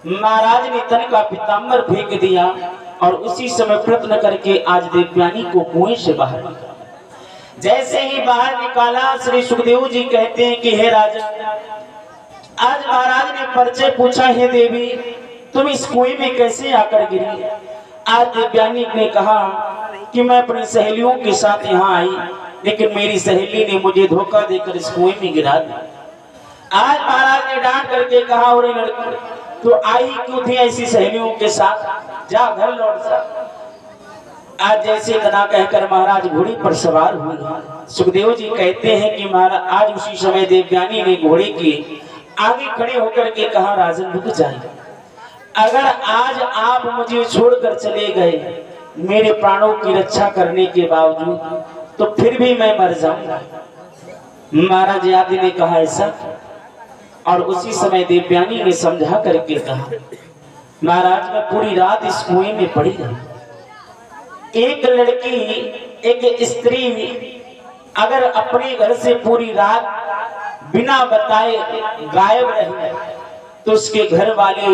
महाराज ने तन का पीताम्बर फेंक दिया और उसी समय प्रयत्न करके आज देवयानी को कुएं से बाहर निकाला। जैसे ही बाहर निकाला, श्री सुखदेव जी कहते हैं कि हे राजन, आज महाराज ने परिचय पूछा, हे देवी तुम इस कुएं में कैसे आकर गिरी? आज देवयानी ने कहा कि मैं अपनी सहेलियों के साथ यहाँ आई, लेकिन मेरी सहेली ने मुझे धोखा देकर इस कुएं में गिरा दिया। आज महाराज ने डांट करके कहा, और लड़की तो आई क्यों थी ऐसी सहेलियों के साथ, जा घर लौट जा। आज जैसे इतना कहकर महाराज घोड़ी पर सवार हुए। सुखदेव जी कहते हैं कि महाराज आज उसी समय देवयानी ने घोड़े के आगे खड़े होकर के कहा, राजन रुक जाइए, अगर आज आप मुझे छोड़कर चले गए मेरे प्राणों की रक्षा करने के बावजूद, तो फिर भी मैं मर जाऊंगा। महाराज आदि ने कहा ऐसा, और उसी समय देवयानी ने समझा करके कहा, महाराज मैं पूरी रात इस कुएं में पड़ी रही। एक लड़की, एक स्त्री अगर अपने घर से पूरी रात बिना बताए गायब रहे तो उसके घर वाले,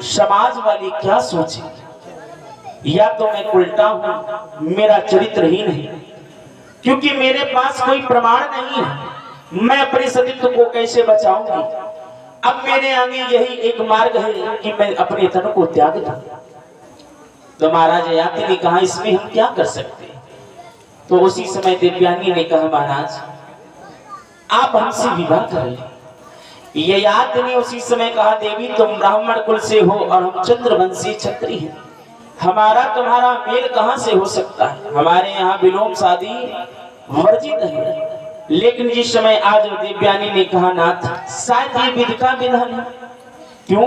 समाज वाले क्या सोचे? या तो मैं उल्टा हूं, मेरा चरित्रहीन है, क्योंकि मेरे पास कोई प्रमाण नहीं है, मैं अपने सतीत्व को कैसे बचाऊंगी? अब मेरे आगे यही एक मार्ग है कि मैं अपने तन को त्याग दूं। तो महाराज ययाति ने कहा, इसमें हम क्या कर सकते? तो उसी समय देवयानी ने कहा, महाराज आप हमसे विवाह कर लें। ययाति ने उसी समय कहा, देवी तुम ब्राह्मण कुल से हो और हम चंद्रवंशी क्षत्रिय हैं, हमारा तुम्हारा मेल कहां से हो सकता है? हमारे यहाँ विलोम शादी वर्जित है। लेकिन जिस समय आज देवयानी ने कहा, नाथ शायद ये विधि का विधान है। क्यों?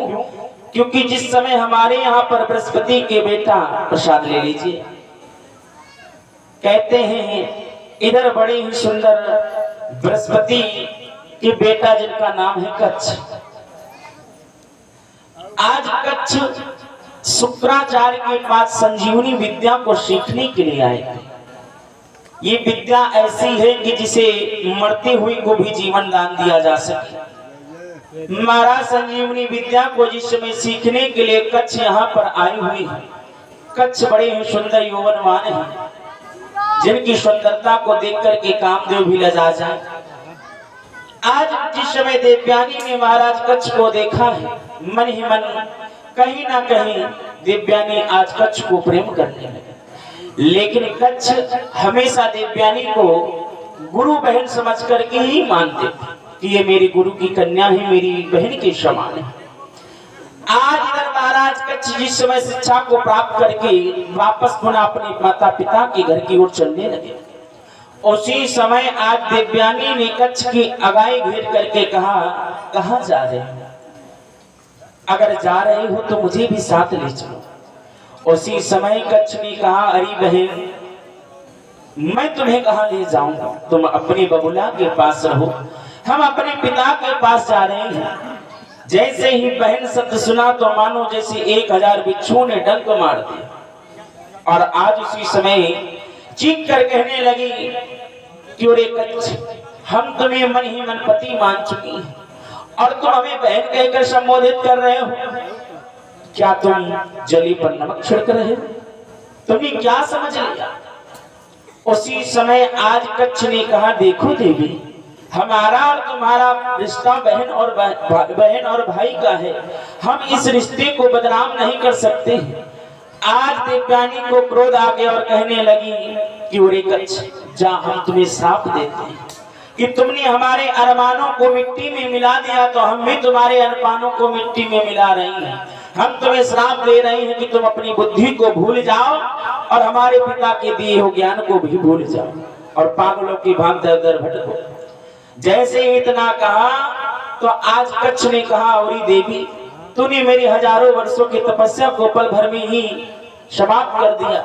क्योंकि जिस समय हमारे यहाँ पर बृहस्पति के बेटा, प्रसाद ले लीजिए, कहते हैं इधर बड़े ही सुंदर बृहस्पति के बेटा जिनका नाम है कच्छ, आज कच्छ शुक्राचार्य के पास संजीवनी विद्या को सीखने के लिए आए थे। ये विद्या ऐसी है कि जिसे मरते हुए को भी जीवन दान दिया जा सके। महाराज संजीवनी विद्या को जिस समय सीखने के लिए कच्छ यहाँ पर आई हुई है। कच्छ बड़े ही सुंदर यौवनवान हैं, जिनकी सुंदरता को देख करके कामदेव भी लजा जाए। आज जिस समय देवयानी ने महाराज कच्छ को देखा है, मन ही मन कहीं ना कहीं देवयानी आज कच्छ को प्रेम करने लगे। लेकिन कच्छ हमेशा देवयानी को गुरु बहन समझ करके ही मानते थे कि ये मेरी गुरु की कन्या है, मेरी बहन के समान है। आज इधर महाराज कच्छ जिस समय शिक्षा को प्राप्त करके वापस पुनः अपने माता पिता के घर की ओर चलने लगे, उसी समय आज देवयानी ने कच्छ की अगाई घेर करके कहा, कहाँ जा रहे हो? अगर जा रहे हो तो मुझे भी साथ ले चलो। उसी समय कच्छ ने कहा, अरे बहन मैं तुम्हें कहाँ ले जाऊंगा, तुम अपने बबुला के पास रहो, हम अपने पिता के पास जा रहे हैं। जैसे ही बहन शब्द सुना तो मानो जैसे 1000 बिच्छुओं ने डंक मार दिया, और आज उसी समय चीख कर कहने लगी कि अरे कच्छ, हम तुम्हें मन ही मन पति मान चुकी हैं और तुम हमें बहन कहकर संबोधित कर रहे हो। क्या तुम जली पर नमक छिड़क रहे हो? तुमने क्या समझ लिया? उसी समय आज कच्छ ने कहा, देखो देवी, हमारा और तुम्हारा रिश्ता बहन और भाई का है, हम इस रिश्ते को बदनाम नहीं कर सकते। आज देवयानी को क्रोध आ गया और कहने लगी कि अरे कच्छ, जा हम तुम्हें श्राप देते हैं कि तुमने हमारे अरमानों को मिट्टी में मिला दिया, तो हम भी तुम्हारे अरमानों को मिट्टी में मिला रही हैं। हम तुम्हें श्राप दे रहे हैं कि तुम अपनी बुद्धि को भूल जाओ और हमारे पिता के दिए हुए ज्ञान को भी भूल जाओ और पागलों की भांति दर दर भटको। जैसे इतना कहा तो आज कच्छ ने कहा, औरी देवी, तूने मेरी हजारों वर्षों की तपस्या को पल भर में ही समाप्त कर दिया।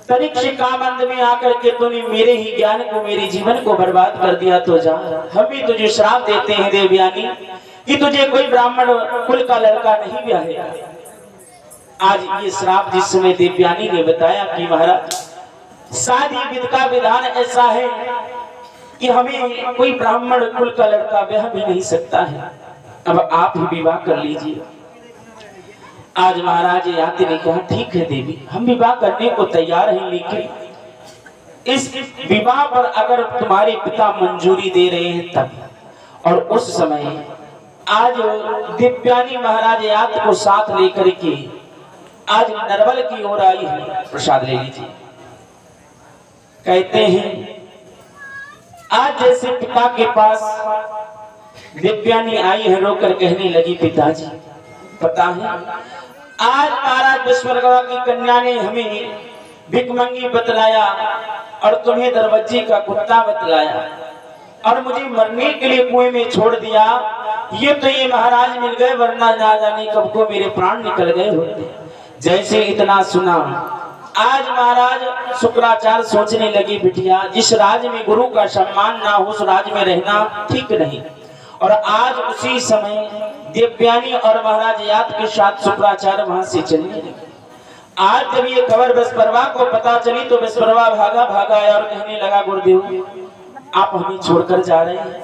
तनिक से कामंद में आकर के तूने मेरे ही ज्ञान को, मेरे जीवन को बर्बाद कर दिया। तो जा, हम भी तुझे श्राप देते हैं देवयानी कि तुझे कोई ब्राह्मण कुल का लड़का नहीं ब्याहेगा। आज ये श्राप जिस समय देवयानी ने बताया कि महाराज शादी विधि का विधान ऐसा है कि हमें कोई ब्राह्मण कुल का लड़का ब्याह भी नहीं सकता है, अब आप ही विवाह कर लीजिए। आज महाराज याति ने कहा ठीक है देवी, हम विवाह करने को तैयार हैं, लेकिन इस विवाह पर अगर तुम्हारे पिता मंजूरी दे रहे हैं तब। और उस समय आज दिव्यानी महाराज याति को साथ लेकर के आज नरवल की ओर आई है, प्रसाद ले लीजिए। कहते हैं आज जैसे पिता के पास दिव्यानी आई है, रोकर कहने लगी पिताजी पता है आज महाराज विश्वकर्मा की कन्या ने हमें भिकमंगी बतलाया और तुम्हें दरवाजे का कुत्ता बतलाया और मुझे मरने के लिए कुएं में छोड़ दिया। ये तो ये महाराज मिल गए, वरना ना जाने कब को मेरे प्राण निकल गए होते। जैसे इतना सुना आज महाराज शुक्राचार्य सोचने लगी बिटिया, जिस राज्य में गुरु का सम्मान ना हो उस राज्य में रहना ठीक नहीं। और आज उसी समय दिव्यानी और महाराज याति के साथ शुक्राचार्य वहां से चलने लगे। आज जब ये खबर विश्वकर्मा को पता चली तो विश्वकर्मा भागा आया और कहने लगा गुरुदेव आप हमें छोड़कर जा रहे हैं।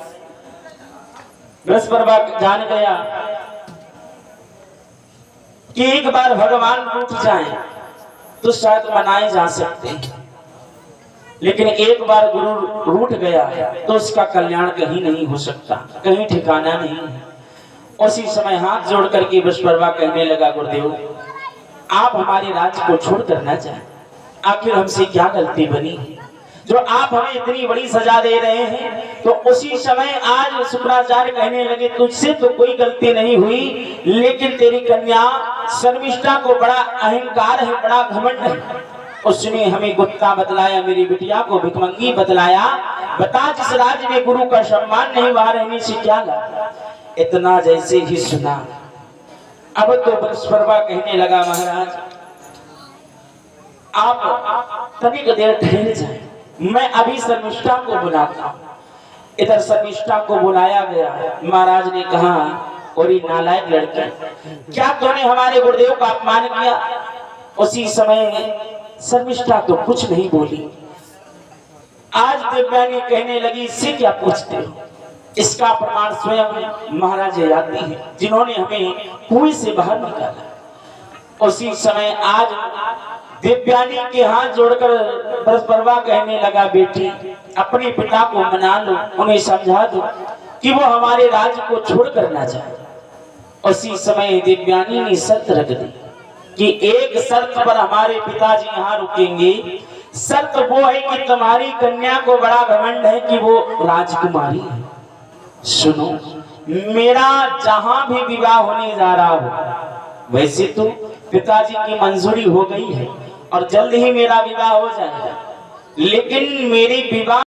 विश्वकर्मा जान गया कि एक बार भगवान रूठ जाए तो शायद मनाए जा सकते हैं, लेकिन एक बार गुरु रूठ गया तो उसका कल्याण कहीं नहीं हो सकता, कहीं ठिकाना नहीं है। उसी समय हाथ जोड़ करके विश्वकर्मा कहने लगा गुरुदेव आप हमारे राज्य को छोड़ कर ना जाए, आखिर हमसे क्या गलती बनी जो आप हमें इतनी बड़ी सजा दे रहे हैं। तो उसी समय आज शुक्राचार्य कहने लगे तुझसे तो कोई गलती नहीं हुई, लेकिन तेरी कन्या शर्मिष्ठा को बड़ा अहंकार है, बड़ा घमंड है। उसने हमें गुत्ता बतलाया, मेरी बिटिया को भिकमंगी बतलाया। बता जिस राज्य में गुरु का सम्मान नहीं वहां रहने से क्या लाभ। इतना जैसे ही सुना अब तो विश्वकर्मा कहने लगा महाराज आप तनिक देर ठहर जाए, मैं अभी शर्मिष्ठा को बुलाता हूं। इधर शर्मिष्ठा को बुलाया गया। महाराज ने कहा और ये नालायक लड़की, क्या तूने हमारे गुरुदेव का अपमान किया। उसी समय शर्मिष्ठा तो कुछ नहीं बोली। आज दिव्यानी कहने लगी इससे क्या पूछते हो, इसका प्रमाण स्वयं महाराज याति है जिन्होंने हमें कुएं से बाहर निकाला। उसी समय आज दिव्यानी के हाथ जोड़कर विश्वकर्मा कहने लगा बेटी अपने पिता को मना लो, उन्हें समझा दो कि वो हमारे राज्य को छोड़कर ना जाए। उसी समय दिव्यानी ने शर्त रख दी कि एक शर्त पर हमारे पिताजी यहाँ रुकेंगे। शर्त वो है कि तुम्हारी कन्या को बड़ा घमंड है कि वो राजकुमारी है। सुनो मेरा जहां भी विवाह होने जा रहा हो, वैसे तो पिताजी की मंजूरी हो गई है और जल्द ही मेरा विवाह हो जाएगा, लेकिन मेरी विवाह